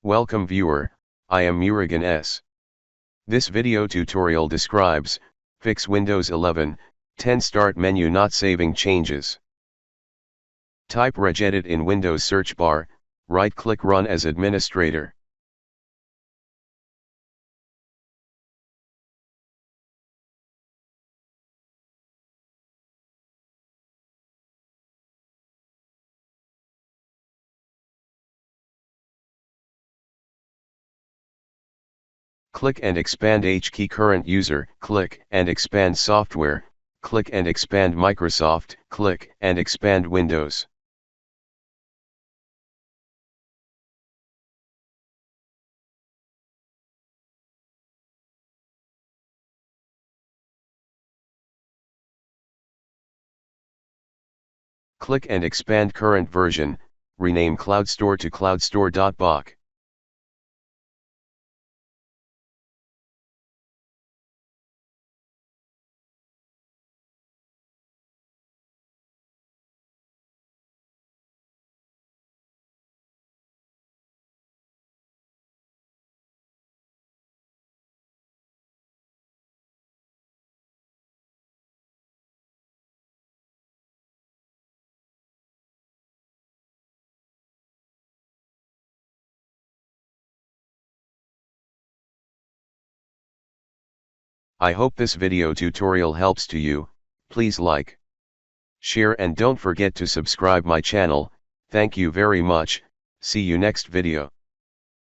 Welcome viewer, I am Murugan S. This video tutorial describes, fix Windows 11, 10 start menu not saving changes. Type regedit in Windows search bar, right-click Run as administrator. Click and expand H key current user, click and expand software, click and expand Microsoft, click and expand Windows. Click and expand current version, rename CloudStore to cloudstore.bach. I hope this video tutorial helps to you. Please like, share and don't forget to subscribe my channel. Thank you very much. See you next video.